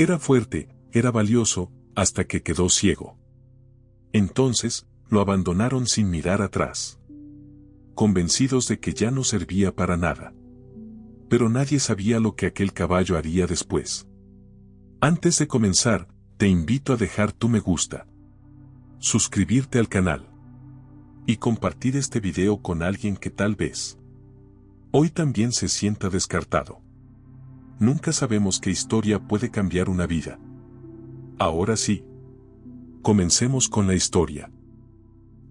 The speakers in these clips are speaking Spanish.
Era fuerte, era valioso, hasta que quedó ciego. Entonces, lo abandonaron sin mirar atrás, convencidos de que ya no servía para nada. Pero nadie sabía lo que aquel caballo haría después. Antes de comenzar, te invito a dejar tu me gusta, suscribirte al canal y compartir este video con alguien que tal vez hoy también se sienta descartado. Nunca sabemos qué historia puede cambiar una vida. Ahora sí, comencemos con la historia.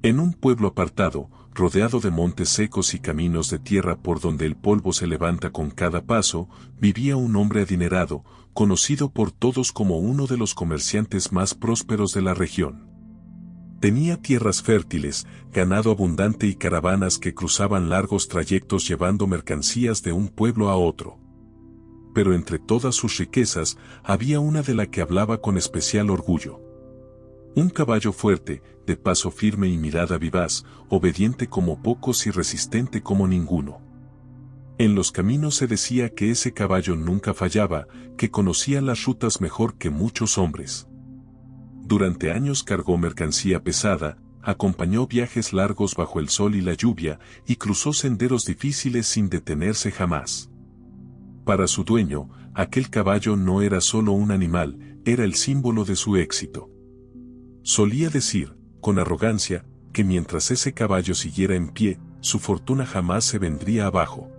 En un pueblo apartado, rodeado de montes secos y caminos de tierra por donde el polvo se levanta con cada paso, vivía un hombre adinerado, conocido por todos como uno de los comerciantes más prósperos de la región. Tenía tierras fértiles, ganado abundante y caravanas que cruzaban largos trayectos llevando mercancías de un pueblo a otro. Pero entre todas sus riquezas, había una de la que hablaba con especial orgullo. Un caballo fuerte, de paso firme y mirada vivaz, obediente como pocos y resistente como ninguno. En los caminos se decía que ese caballo nunca fallaba, que conocía las rutas mejor que muchos hombres. Durante años cargó mercancía pesada, acompañó viajes largos bajo el sol y la lluvia, y cruzó senderos difíciles sin detenerse jamás. Para su dueño, aquel caballo no era solo un animal, era el símbolo de su éxito. Solía decir, con arrogancia, que mientras ese caballo siguiera en pie, su fortuna jamás se vendría abajo.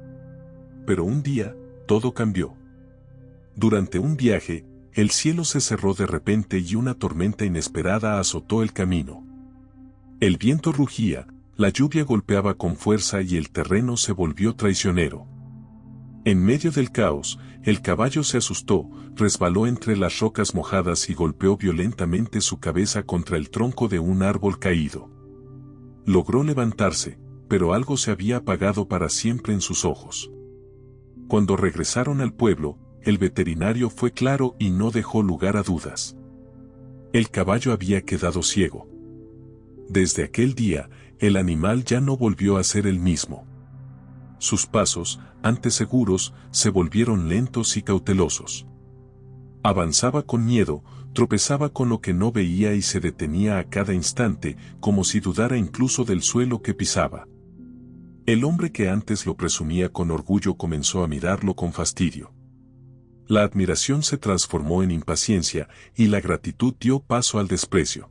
Pero un día, todo cambió. Durante un viaje, el cielo se cerró de repente y una tormenta inesperada azotó el camino. El viento rugía, la lluvia golpeaba con fuerza y el terreno se volvió traicionero. En medio del caos, el caballo se asustó, resbaló entre las rocas mojadas y golpeó violentamente su cabeza contra el tronco de un árbol caído. Logró levantarse, pero algo se había apagado para siempre en sus ojos. Cuando regresaron al pueblo, el veterinario fue claro y no dejó lugar a dudas. El caballo había quedado ciego. Desde aquel día, el animal ya no volvió a ser el mismo. Sus pasos, antes seguros, se volvieron lentos y cautelosos. Avanzaba con miedo, tropezaba con lo que no veía y se detenía a cada instante, como si dudara incluso del suelo que pisaba. El hombre que antes lo presumía con orgullo comenzó a mirarlo con fastidio. La admiración se transformó en impaciencia y la gratitud dio paso al desprecio.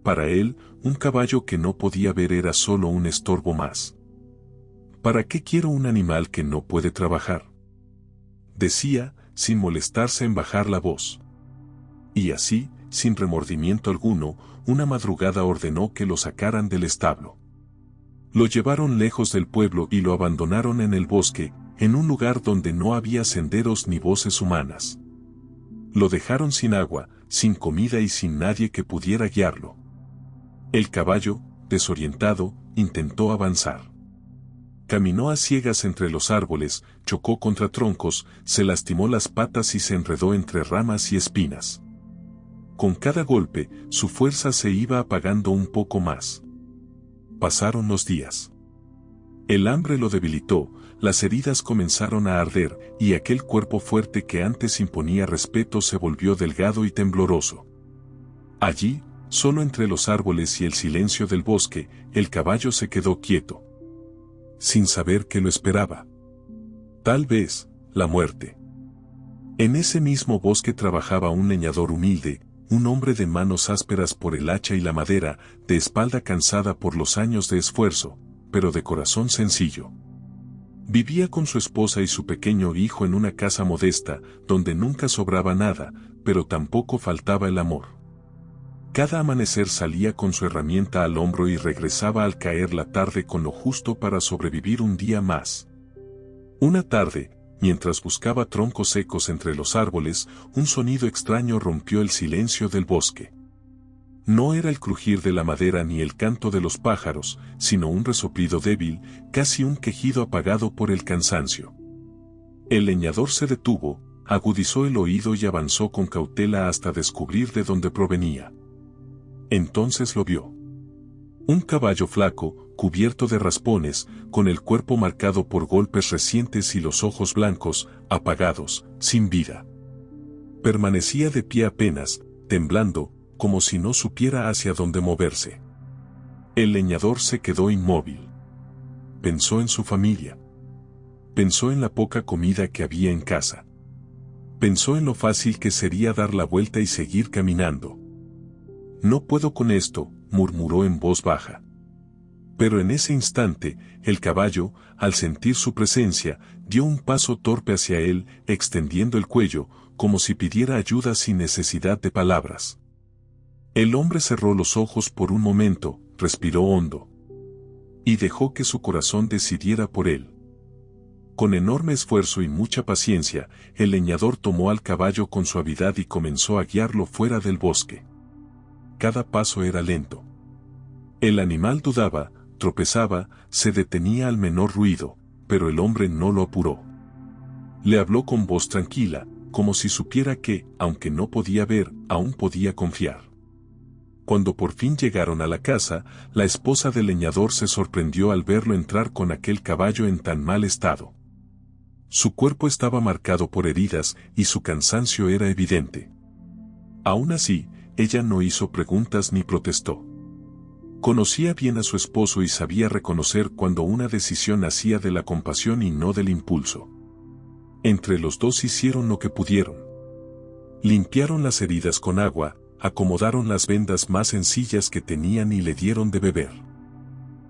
Para él, un caballo que no podía ver era solo un estorbo más. ¿Para qué quiero un animal que no puede trabajar?, decía, sin molestarse en bajar la voz. Y así, sin remordimiento alguno, una madrugada ordenó que lo sacaran del establo. Lo llevaron lejos del pueblo y lo abandonaron en el bosque, en un lugar donde no había senderos ni voces humanas. Lo dejaron sin agua, sin comida y sin nadie que pudiera guiarlo. El caballo, desorientado, intentó avanzar. Caminó a ciegas entre los árboles, chocó contra troncos, se lastimó las patas y se enredó entre ramas y espinas. Con cada golpe, su fuerza se iba apagando un poco más. Pasaron los días. El hambre lo debilitó, las heridas comenzaron a arder, y aquel cuerpo fuerte que antes imponía respeto se volvió delgado y tembloroso. Allí, solo entre los árboles y el silencio del bosque, el caballo se quedó quieto, sin saber qué lo esperaba. Tal vez, la muerte. En ese mismo bosque trabajaba un leñador humilde, un hombre de manos ásperas por el hacha y la madera, de espalda cansada por los años de esfuerzo, pero de corazón sencillo. Vivía con su esposa y su pequeño hijo en una casa modesta, donde nunca sobraba nada, pero tampoco faltaba el amor. Cada amanecer salía con su herramienta al hombro y regresaba al caer la tarde con lo justo para sobrevivir un día más. Una tarde, mientras buscaba troncos secos entre los árboles, un sonido extraño rompió el silencio del bosque. No era el crujir de la madera ni el canto de los pájaros, sino un resoplido débil, casi un quejido apagado por el cansancio. El leñador se detuvo, agudizó el oído y avanzó con cautela hasta descubrir de dónde provenía. Entonces lo vio. Un caballo flaco, cubierto de raspones, con el cuerpo marcado por golpes recientes y los ojos blancos, apagados, sin vida. Permanecía de pie apenas, temblando, como si no supiera hacia dónde moverse. El leñador se quedó inmóvil. Pensó en su familia. Pensó en la poca comida que había en casa. Pensó en lo fácil que sería dar la vuelta y seguir caminando. No puedo con esto, murmuró en voz baja. Pero en ese instante, el caballo, al sentir su presencia, dio un paso torpe hacia él, extendiendo el cuello, como si pidiera ayuda sin necesidad de palabras. El hombre cerró los ojos por un momento, respiró hondo. Y dejó que su corazón decidiera por él. Con enorme esfuerzo y mucha paciencia, el leñador tomó al caballo con suavidad y comenzó a guiarlo fuera del bosque. Cada paso era lento. El animal dudaba, tropezaba, se detenía al menor ruido, pero el hombre no lo apuró. Le habló con voz tranquila, como si supiera que, aunque no podía ver, aún podía confiar. Cuando por fin llegaron a la casa, la esposa del leñador se sorprendió al verlo entrar con aquel caballo en tan mal estado. Su cuerpo estaba marcado por heridas y su cansancio era evidente. Aún así, ella no hizo preguntas ni protestó. Conocía bien a su esposo y sabía reconocer cuando una decisión nacía de la compasión y no del impulso. Entre los dos hicieron lo que pudieron. Limpiaron las heridas con agua, acomodaron las vendas más sencillas que tenían y le dieron de beber.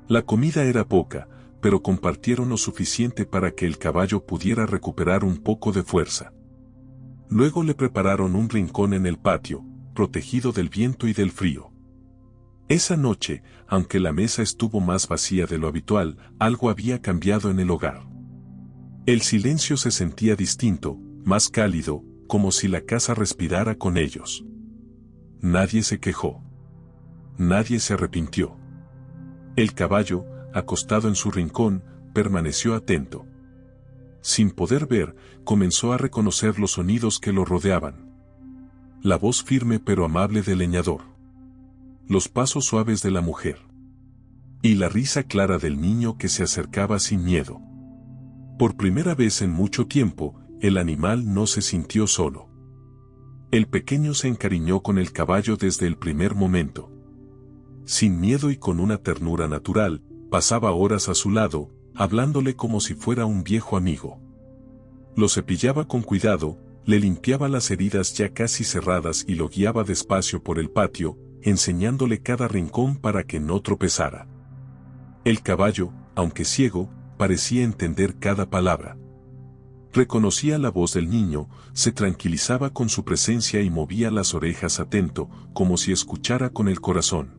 La comida era poca, pero compartieron lo suficiente para que el caballo pudiera recuperar un poco de fuerza. Luego le prepararon un rincón en el patio, protegido del viento y del frío. Esa noche, aunque la mesa estuvo más vacía de lo habitual, algo había cambiado en el hogar. El silencio se sentía distinto, más cálido, como si la casa respirara con ellos. Nadie se quejó. Nadie se arrepintió. El caballo, acostado en su rincón, permaneció atento. Sin poder ver, comenzó a reconocer los sonidos que lo rodeaban. La voz firme pero amable del leñador. Los pasos suaves de la mujer. Y la risa clara del niño que se acercaba sin miedo. Por primera vez en mucho tiempo, el animal no se sintió solo. El pequeño se encariñó con el caballo desde el primer momento. Sin miedo y con una ternura natural, pasaba horas a su lado, hablándole como si fuera un viejo amigo. Lo cepillaba con cuidado, le limpiaba las heridas ya casi cerradas y lo guiaba despacio por el patio, enseñándole cada rincón para que no tropezara. El caballo, aunque ciego, parecía entender cada palabra. Reconocía la voz del niño, se tranquilizaba con su presencia y movía las orejas atento, como si escuchara con el corazón.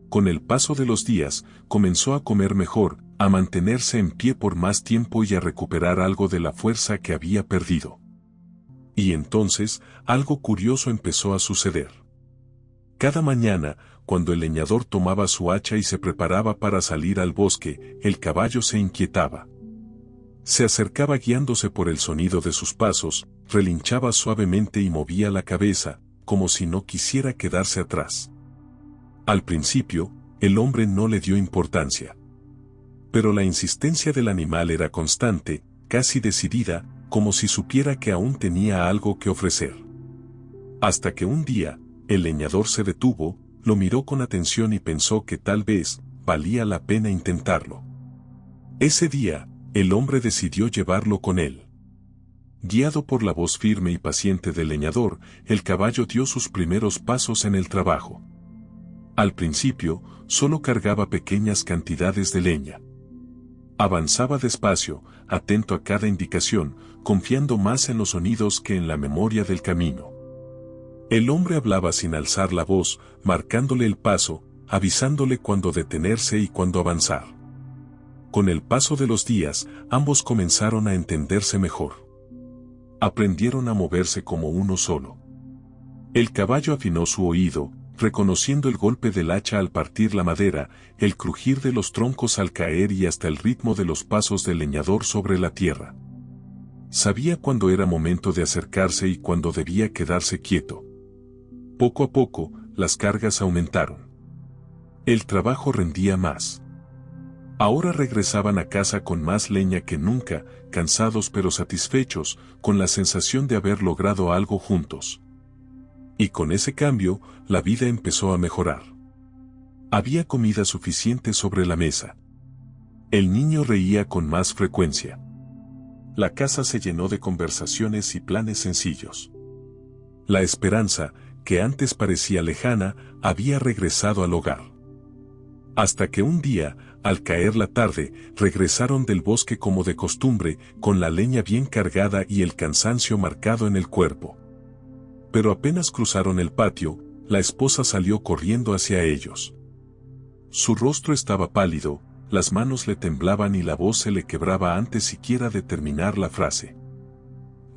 Con el paso de los días, comenzó a comer mejor, a mantenerse en pie por más tiempo y a recuperar algo de la fuerza que había perdido. Y entonces, algo curioso empezó a suceder. Cada mañana, cuando el leñador tomaba su hacha y se preparaba para salir al bosque, el caballo se inquietaba. Se acercaba guiándose por el sonido de sus pasos, relinchaba suavemente y movía la cabeza, como si no quisiera quedarse atrás. Al principio, el hombre no le dio importancia. Pero la insistencia del animal era constante, casi decidida, como si supiera que aún tenía algo que ofrecer. Hasta que un día, el leñador se detuvo, lo miró con atención y pensó que tal vez valía la pena intentarlo. Ese día, el hombre decidió llevarlo con él. Guiado por la voz firme y paciente del leñador, el caballo dio sus primeros pasos en el trabajo. Al principio, solo cargaba pequeñas cantidades de leña. Avanzaba despacio, atento a cada indicación, confiando más en los sonidos que en la memoria del camino. El hombre hablaba sin alzar la voz, marcándole el paso, avisándole cuándo detenerse y cuándo avanzar. Con el paso de los días, ambos comenzaron a entenderse mejor. Aprendieron a moverse como uno solo. El caballo afinó su oído, reconociendo el golpe del hacha al partir la madera, el crujir de los troncos al caer y hasta el ritmo de los pasos del leñador sobre la tierra. Sabía cuándo era momento de acercarse y cuándo debía quedarse quieto. Poco a poco, las cargas aumentaron. El trabajo rendía más. Ahora regresaban a casa con más leña que nunca, cansados pero satisfechos, con la sensación de haber logrado algo juntos. Y con ese cambio, la vida empezó a mejorar. Había comida suficiente sobre la mesa. El niño reía con más frecuencia. La casa se llenó de conversaciones y planes sencillos. La esperanza, que antes parecía lejana, había regresado al hogar. Hasta que un día, al caer la tarde, regresaron del bosque como de costumbre, con la leña bien cargada y el cansancio marcado en el cuerpo. Pero apenas cruzaron el patio, la esposa salió corriendo hacia ellos. Su rostro estaba pálido, las manos le temblaban y la voz se le quebraba antes siquiera de terminar la frase.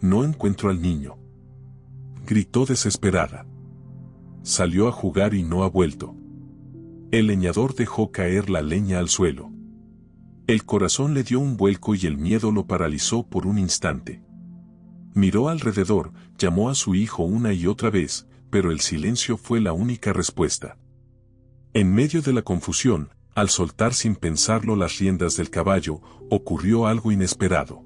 «No encuentro al niño», gritó desesperada. Salió a jugar y no ha vuelto. El leñador dejó caer la leña al suelo. El corazón le dio un vuelco y el miedo lo paralizó por un instante. Miró alrededor, llamó a su hijo una y otra vez, pero el silencio fue la única respuesta. En medio de la confusión, al soltar sin pensarlo las riendas del caballo, ocurrió algo inesperado.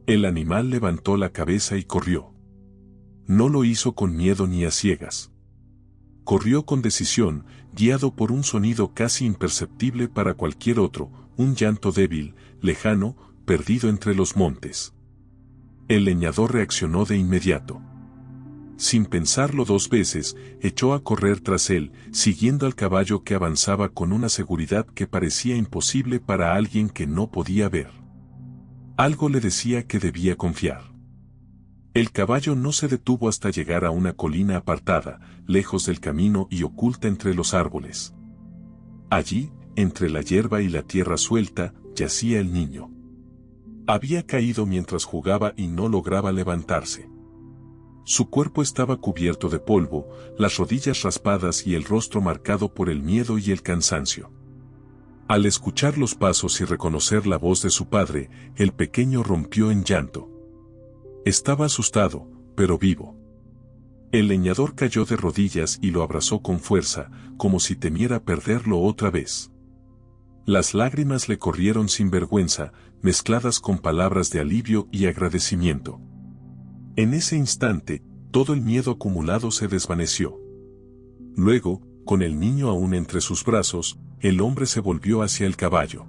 El animal levantó la cabeza y corrió. No lo hizo con miedo ni a ciegas. Corrió con decisión, guiado por un sonido casi imperceptible para cualquier otro, un llanto débil, lejano, perdido entre los montes. El leñador reaccionó de inmediato. Sin pensarlo dos veces, echó a correr tras él, siguiendo al caballo que avanzaba con una seguridad que parecía imposible para alguien que no podía ver. Algo le decía que debía confiar. El caballo no se detuvo hasta llegar a una colina apartada, lejos del camino y oculta entre los árboles. Allí, entre la hierba y la tierra suelta, yacía el niño. Había caído mientras jugaba y no lograba levantarse. Su cuerpo estaba cubierto de polvo, las rodillas raspadas y el rostro marcado por el miedo y el cansancio. Al escuchar los pasos y reconocer la voz de su padre, el pequeño rompió en llanto. Estaba asustado, pero vivo. El leñador cayó de rodillas y lo abrazó con fuerza, como si temiera perderlo otra vez. Las lágrimas le corrieron sin vergüenza, mezcladas con palabras de alivio y agradecimiento. En ese instante, todo el miedo acumulado se desvaneció. Luego, con el niño aún entre sus brazos, el hombre se volvió hacia el caballo.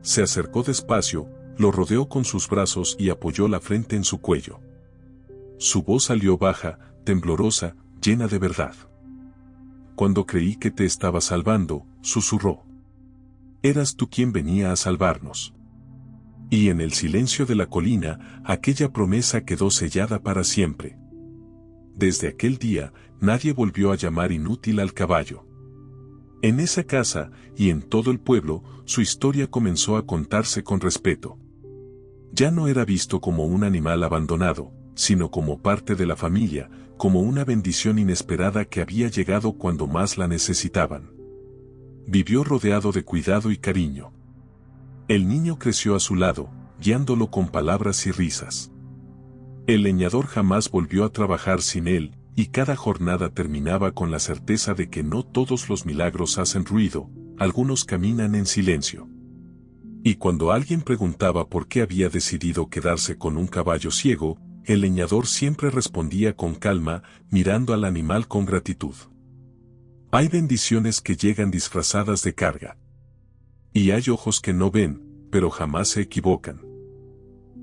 Se acercó despacio, lo rodeó con sus brazos y apoyó la frente en su cuello. Su voz salió baja, temblorosa, llena de verdad. Cuando creí que te estaba salvando, susurró. Eras tú quien venía a salvarnos. Y en el silencio de la colina, aquella promesa quedó sellada para siempre. Desde aquel día, nadie volvió a llamar inútil al caballo. En esa casa, y en todo el pueblo, su historia comenzó a contarse con respeto. Ya no era visto como un animal abandonado, sino como parte de la familia, como una bendición inesperada que había llegado cuando más la necesitaban. Vivió rodeado de cuidado y cariño. El niño creció a su lado, guiándolo con palabras y risas. El leñador jamás volvió a trabajar sin él, y cada jornada terminaba con la certeza de que no todos los milagros hacen ruido, algunos caminan en silencio. Y cuando alguien preguntaba por qué había decidido quedarse con un caballo ciego, el leñador siempre respondía con calma, mirando al animal con gratitud. Hay bendiciones que llegan disfrazadas de carga. Y hay ojos que no ven, pero jamás se equivocan.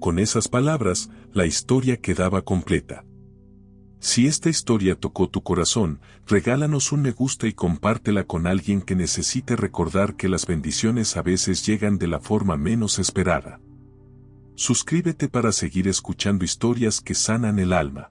Con esas palabras, la historia quedaba completa. Si esta historia tocó tu corazón, regálanos un me gusta y compártela con alguien que necesite recordar que las bendiciones a veces llegan de la forma menos esperada. Suscríbete para seguir escuchando historias que sanan el alma.